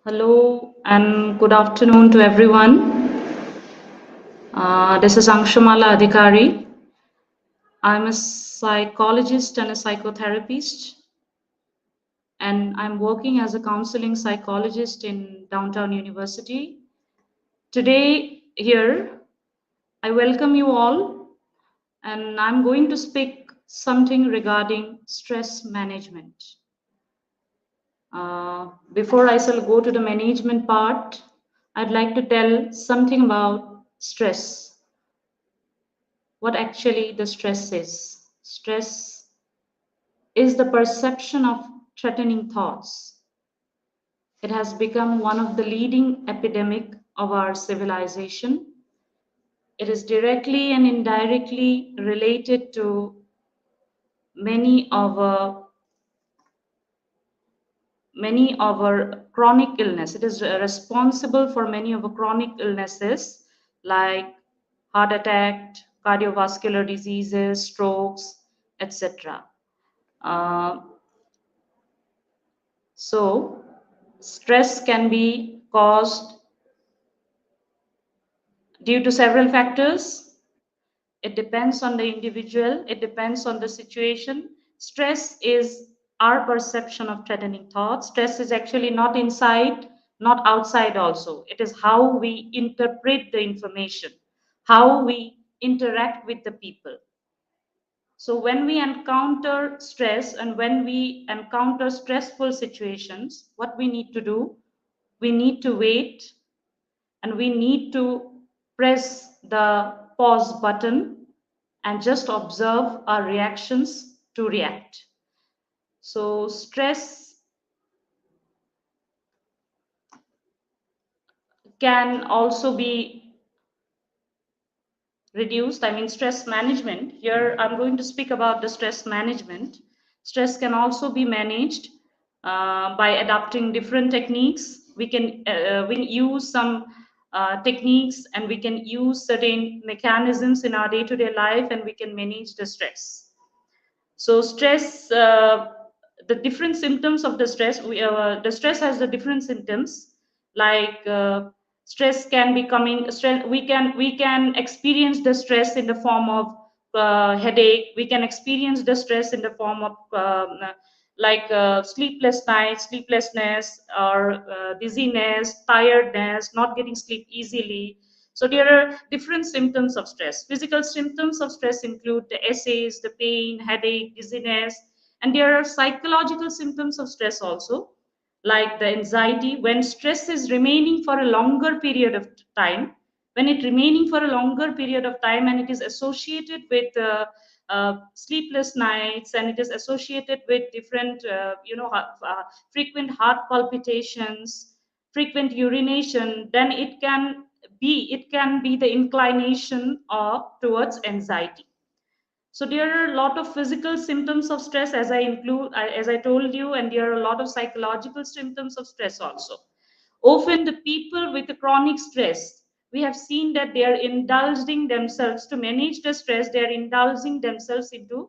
Hello and good afternoon to everyone. This is Angshumala Adhikari. I'm a psychologist and a psychotherapist, and I'm working as a counseling psychologist in downtown university. Today, here, I welcome you all, and I'm going to speak something regarding stress management. Before I shall go to the management part, I'd like to tell something about stress. What actually the stress is. Stress is the perception of threatening thoughts. It has become one of the leading epidemic of our civilization. It is directly and indirectly related to many of our chronic illness. It is responsible for many of our chronic illnesses like heart attack, cardiovascular diseases, strokes, etc. Uh, So, stress can be caused due to several factors. It depends on the individual, it depends on the situation. Stress is our perception of threatening thoughts. Stress is actually not inside, not outside, also. It is how we interpret the information, how we interact with the people. So, when we encounter stress and when we encounter stressful situations, what we need to do? We need to wait and we need to press the pause button and just observe our reactions to react. So, stress can also be reduced. I mean, stress management. Here, I'm going to speak about the stress management. Stress can also be managed by adapting different techniques. We use some techniques and we can use certain mechanisms in our day-to-day life, and we can manage the stress. So stress, the different symptoms of the stress, the stress has the different symptoms, like stress can be coming, stress, we can experience the stress in the form of headache, we can experience the stress in the form of sleepless nights, sleeplessness, or dizziness, tiredness, not getting sleep easily. So there are different symptoms of stress. Physical symptoms of stress include the essays, the pain, headache, dizziness, and there are psychological symptoms of stress also, like the anxiety. When stress is remaining for a longer period of time, when it remaining for a longer period of time, and it is associated with sleepless nights, and it is associated with different, frequent heart palpitations, frequent urination, then it can be the inclination of towards anxiety. So there are a lot of physical symptoms of stress, as I told you, and there are a lot of psychological symptoms of stress also. Often the people with the chronic stress, we have seen that they are indulging themselves to manage the stress. They are indulging themselves into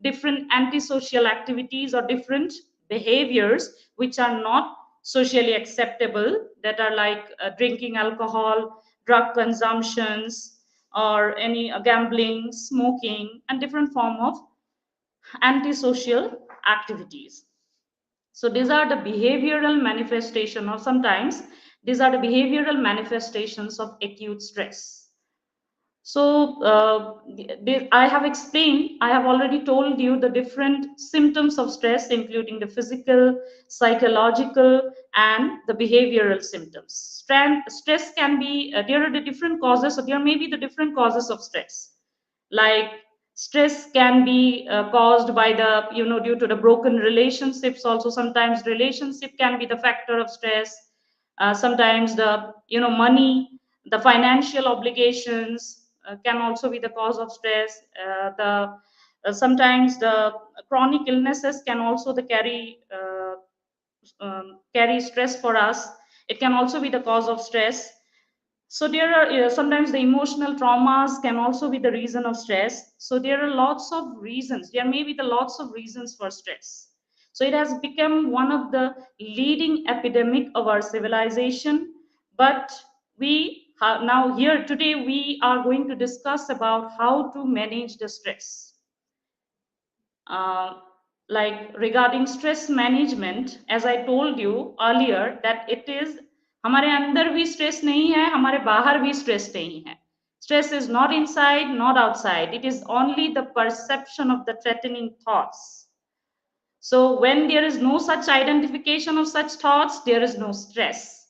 different antisocial activities or different behaviors which are not socially acceptable, that are like drinking alcohol, drug consumptions, or any gambling, smoking, and different form of antisocial activities. So these are the behavioral manifestation, or sometimes these are the behavioral manifestations of acute stress. So I have explained, I have already told you the different symptoms of stress, including the physical, psychological, and the behavioral symptoms. Stress can be, there are the different causes, so there may be the different causes of stress. Like stress can be caused by the, due to the broken relationships also. Sometimes relationship can be the factor of stress. Sometimes the, money, the financial obligations can also be the cause of stress. The Sometimes the chronic illnesses can also carry stress for us. It can also be the cause of stress. So there are sometimes the emotional traumas can also be the reason of stress. So there are lots of reasons, there may be the lots of reasons for stress. So it has become one of the leading epidemic of our civilization. But we have now here today, we are going to discuss about how to manage the stress. uh, like regarding stress management, as I told you earlier that it is हमारे अंदर भी stress नहीं है, हमारे बाहर भी stress नहीं है. Stress is not inside, not outside. It is only the perception of the threatening thoughts. So when there is no such identification of such thoughts, there is no stress.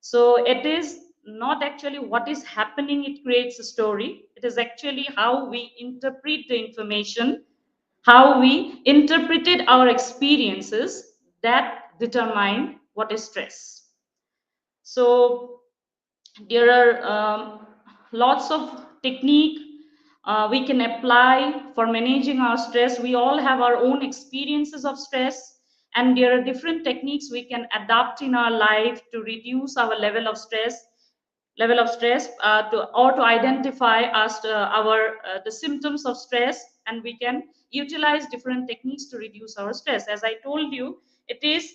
So it is not actually what is happening, it creates a story. It is actually how we interpret the information, how we interpreted our experiences, that determine what is stress. So there are lots of technique we can apply for managing our stress. We all have our own experiences of stress, and there are different techniques we can adapt in our life to reduce our level of stress to identify us our the symptoms of stress, and we can utilize different techniques to reduce our stress. As I told you, it is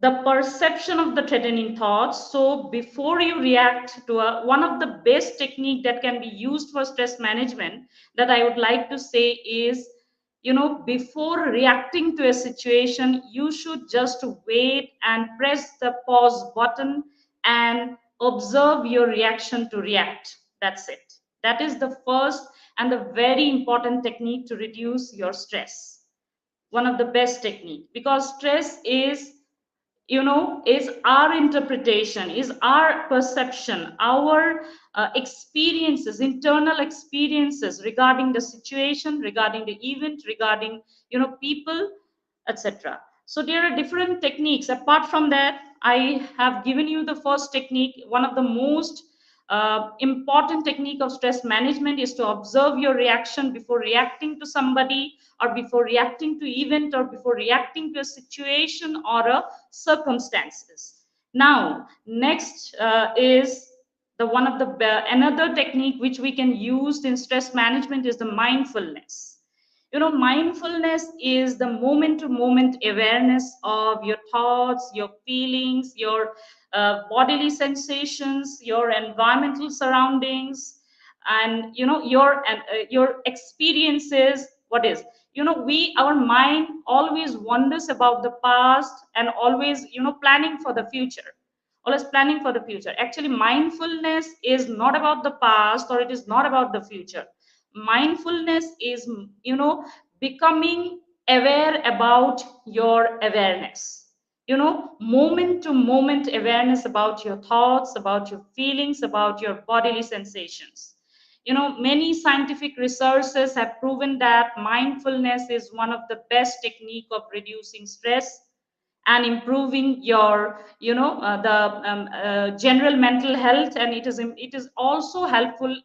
the perception of the threatening thoughts. So before you react to one of the best technique that can be used for stress management that I would like to say is, before reacting to a situation, you should just wait and press the pause button and observe your reaction to react. That's it. That is the first and the very important technique to reduce your stress. One of the best technique, because stress is our interpretation, is our perception, our experiences, internal experiences regarding the situation, regarding the event, regarding people, etc. So there are different techniques. Apart from that, I have given you the first technique. One of the most important technique of stress management is to observe your reaction before reacting to somebody, or before reacting to event, or before reacting to a situation or a circumstances. Now next is the one of the another technique which we can use in stress management is the mindfulness. Mindfulness is the moment to moment awareness of your thoughts, your feelings, your bodily sensations, your environmental surroundings, and your experiences. What is, we our mind always wonders about the past, and always planning for the future, always planning for the future. Actually, mindfulness is not about the past, or it is not about the future. Mindfulness is, becoming aware about your awareness, moment to moment awareness about your thoughts, about your feelings, about your bodily sensations. Many scientific researchers have proven that mindfulness is one of the best technique of reducing stress and improving your general mental health. And it is also helpful,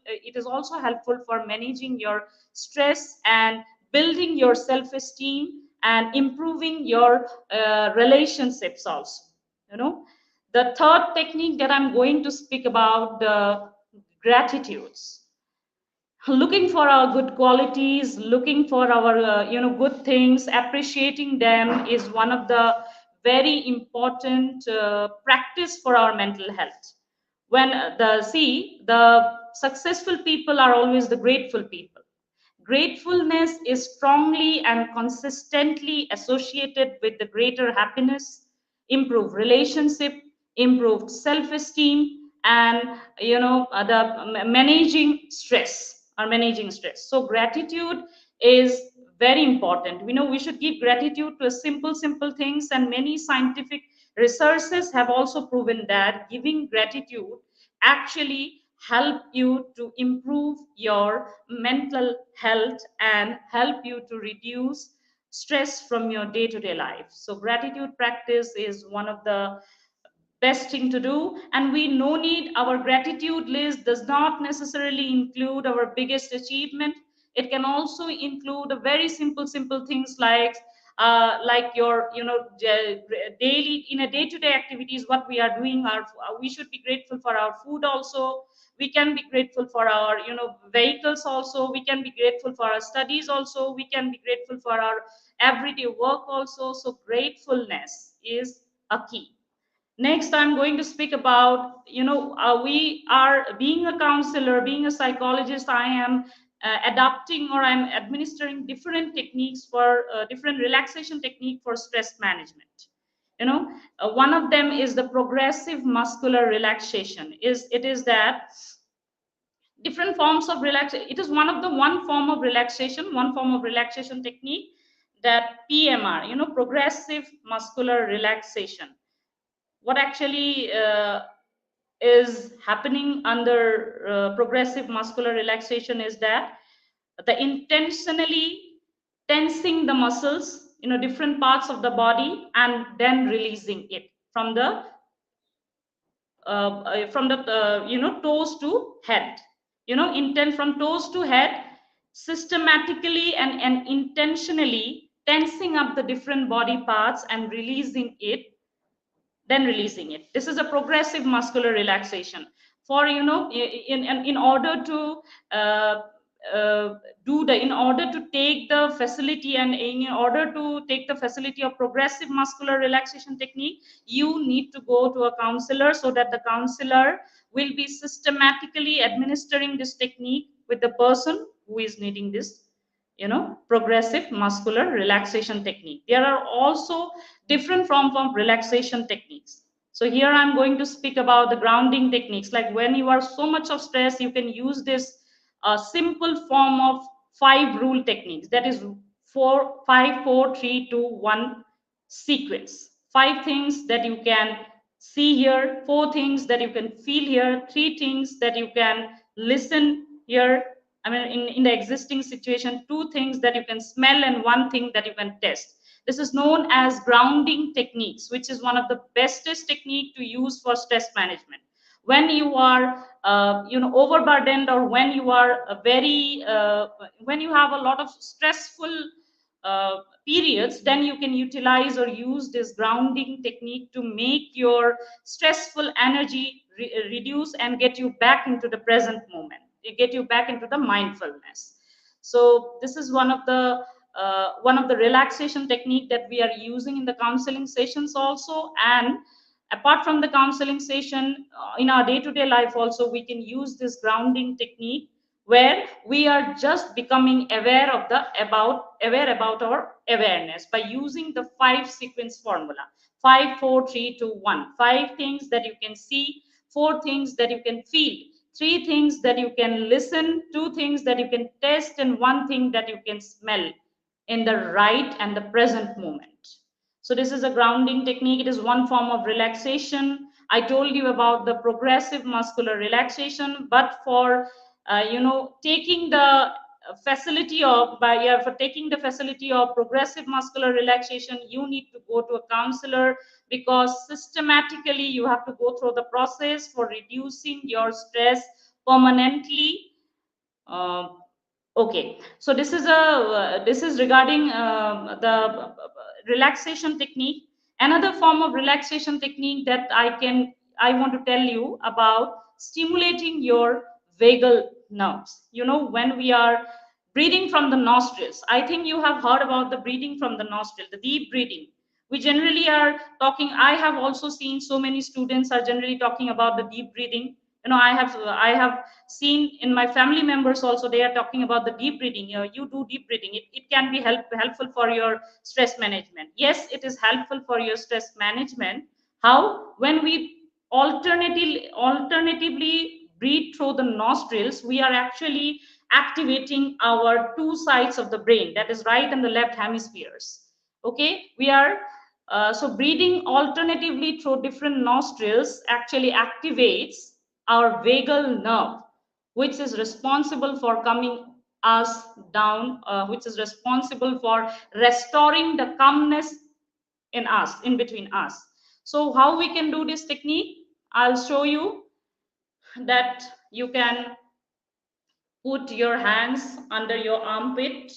for managing your stress and building your self esteem and improving your relationships also. you know the third technique that I'm going to speak about, the gratitudes. Looking for our good qualities, looking for our good things, appreciating them is one of the very important practice for our mental health. When the successful people are always the grateful people. Gratefulness is strongly and consistently associated with the greater happiness, improved relationship, improved self-esteem, and managing stress. So gratitude is very important. We know we should give gratitude to simple things, and many scientific researchers have also proven that giving gratitude actually help you to improve your mental health and help you to reduce stress from your day-to-day life. So gratitude practice is one of the best thing to do. And we no need, our gratitude list does not necessarily include our biggest achievement. It can also include a very simple things like, like your, daily, in a day-to-day activities, what we are doing, we should be grateful for our food also. We can be grateful for our, vehicles also. We can be grateful for our studies also. We can be grateful for our everyday work also. So gratefulness is a key. Next, I'm going to speak about, we are being a counselor, being a psychologist. I am adapting, or I'm administering different techniques for different relaxation technique for stress management. One of them is the progressive muscular relaxation. It is that different forms of relaxation. It is one form of relaxation, one form of relaxation technique, that PMR, progressive muscular relaxation. What actually is happening under progressive muscular relaxation is that the intentionally tensing the muscles, different parts of the body, and then releasing it from the toes to head. Intent from toes to head, systematically and intentionally tensing up the different body parts and releasing it, then releasing it. This is a progressive muscular relaxation. For, in order to uh, in order to take the facility, and in order to take the facility of progressive muscular relaxation technique, you need to go to a counselor, so that the counselor will be systematically administering this technique with the person who is needing this, progressive muscular relaxation technique. There are also different forms of relaxation techniques. So here I'm going to speak about the grounding techniques. Like when you are so much of stress, you can use this simple form of 5 rule techniques. That is 4, 5, 4, 3, 2, 1 sequence. 5 things that you can see here, 4 things that you can feel here, 3 things that you can listen here. I mean, in the existing situation, 2 things that you can smell, and 1 thing that you can test. This is known as grounding techniques, which is one of the bestest technique to use for stress management. When you are, overburdened, or when you are when you have a lot of stressful periods, then you can utilize or use this grounding technique to make your stressful energy reduce and get you back into the present moment, get you back into the mindfulness. So this is one of the relaxation technique that we are using in the counseling sessions also. And apart from the counseling session, in our day-to-day life also, we can use this grounding technique, where we are just becoming aware about our awareness by using the 5 sequence formula: 5, 4, 3, 2, 1. 5 things that you can see, 4 things that you can feel, 3 things that you can listen, 2 things that you can test, and 1 thing that you can smell in the right and the present moment. So this is a grounding technique. It is one form of relaxation. I told you about the progressive muscular relaxation, but for taking the facility of by for taking the facility of progressive muscular relaxation, you need to go to a counselor, because systematically you have to go through the process for reducing your stress permanently. Okay, so this is regarding relaxation technique. Another form of relaxation technique that I want to tell you about: stimulating your vagal nerves. When we are breathing from the nostrils, I think you have heard about the breathing from the nostril, the deep breathing. We generally are talking. I have also seen so many students are generally talking about the deep breathing. I have seen in my family members also, they are talking about the deep breathing. You do deep breathing, it can be helpful for your stress management. Yes, it is helpful for your stress management. How? When we alternatively breathe through the nostrils, we are actually activating our 2 sides of the brain, that is right and the left hemispheres. Okay, we are so breathing alternatively through different nostrils actually activates our vagal nerve, which is responsible for coming us down, which is responsible for restoring the calmness in us, in between us. So how we can do this technique? I'll show you that. You can put your hands under your armpit,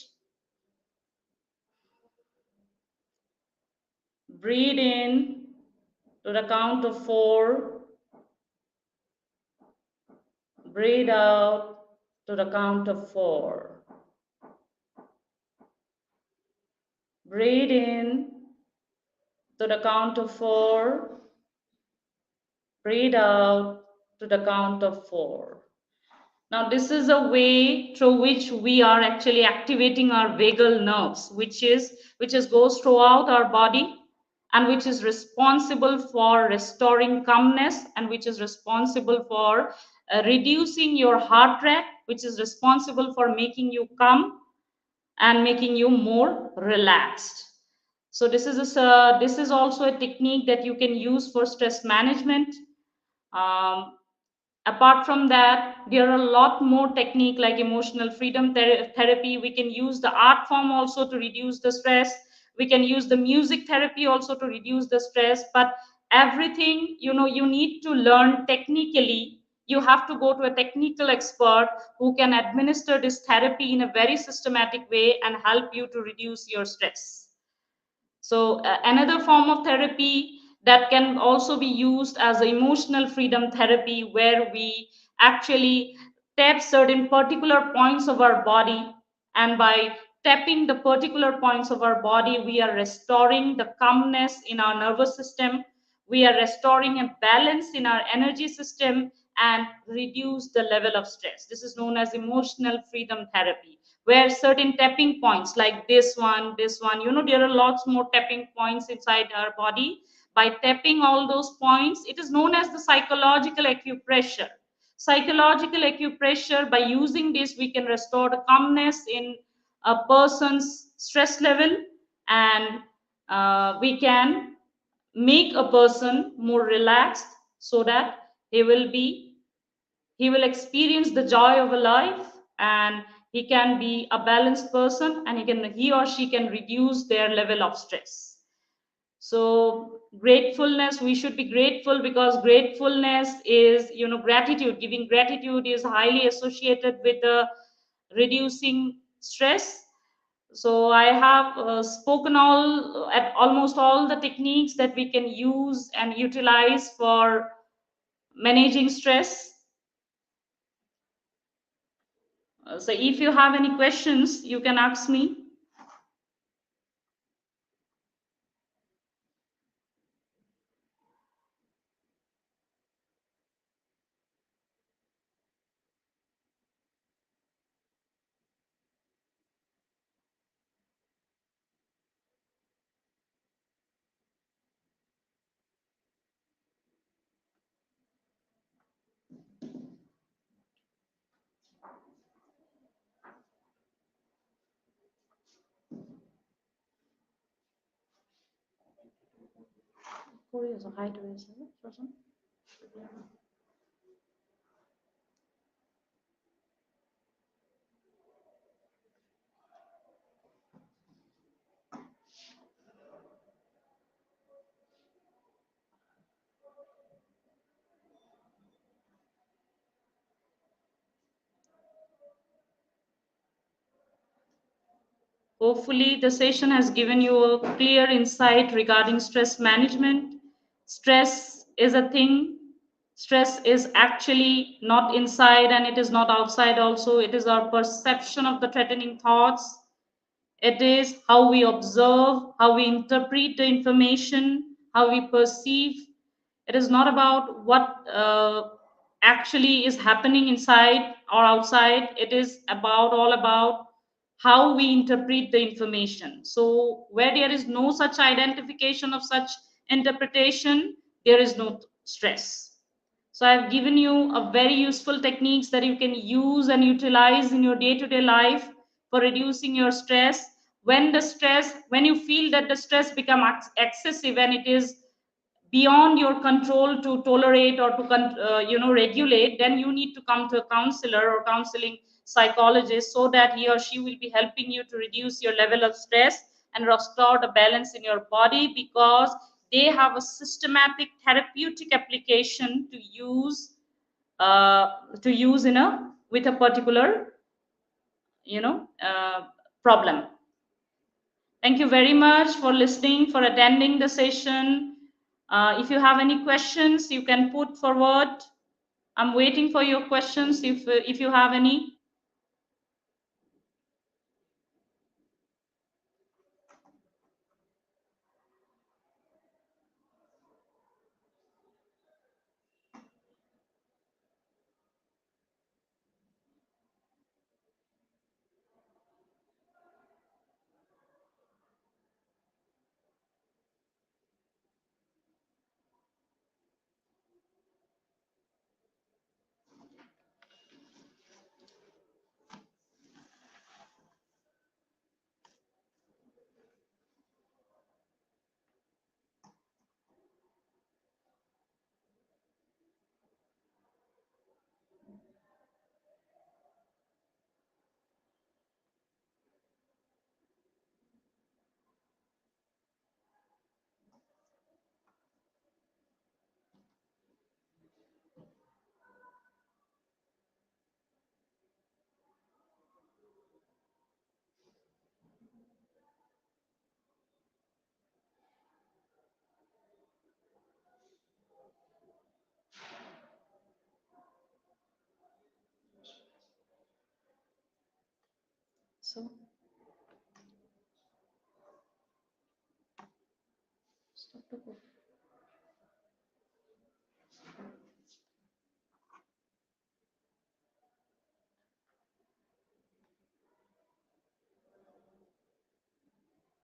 Breathe in to the count of 4. Breathe out to the count of 4. Breathe in to the count of 4. Breathe out to the count of 4. Now, this is a way through which we are actually activating our vagal nerves, which goes throughout our body, and which is responsible for restoring calmness, and which is responsible for reducing your heart rate, which is responsible for making you calm and making you more relaxed. So this is also a technique that you can use for stress management. Um, Apart from that, there are a lot more technique like emotional freedom therapy. We can use the art form also to reduce the stress. We can use the music therapy also to reduce the stress. But everything, you need to learn technically. You have to go to a technical expert who can administer this therapy in a very systematic way and help you to reduce your stress. So another form of therapy that can also be used as emotional freedom therapy, where we actually tap certain particular points of our body, and by tapping the particular points of our body, we are restoring the calmness in our nervous system. We are restoring a balance in our energy system and reduce the level of stress. This is known as emotional freedom therapy, where certain tapping points like this one, there are lots more tapping points inside our body. By tapping all those points, it is known as the psychological acupressure. Psychological acupressure, by using this, we can restore the calmness in a person's stress level, and we can make a person more relaxed, so that he will experience the joy of a life, and he can be a balanced person, and he or she can reduce their level of stress. So gratefulness, we should be grateful, because gratefulness is, gratitude, giving gratitude is highly associated with reducing stress. So I have spoken at almost all the techniques that we can use and utilize for managing stress. So if you have any questions, you can ask me. Korea, so hi to yourself. Hopefully, the session has given you a clear insight regarding stress management. Stress is a thing. Stress is actually not inside and it is not outside also. It is our perception of the threatening thoughts. It is how we observe, how we interpret the information, how we perceive. It is not about what actually is happening inside or outside. It is all about how we interpret the information. So where there is no such identification of such interpretation, there is no stress. So I've given you a very useful techniques that you can use and utilize in your day-to-day life for reducing your stress. When you feel that the stress becomes excessive and it is beyond your control to tolerate or to regulate, then you need to come to a counselor or counseling psychologist, so that he or she will be helping you to reduce your level of stress and restore the balance in your body, because they have a systematic therapeutic application to use in a with a particular you know uh, problem. Thank you very much for listening, for attending the session. If you have any questions, you can put forward. I'm waiting for your questions if you have any. So, stop the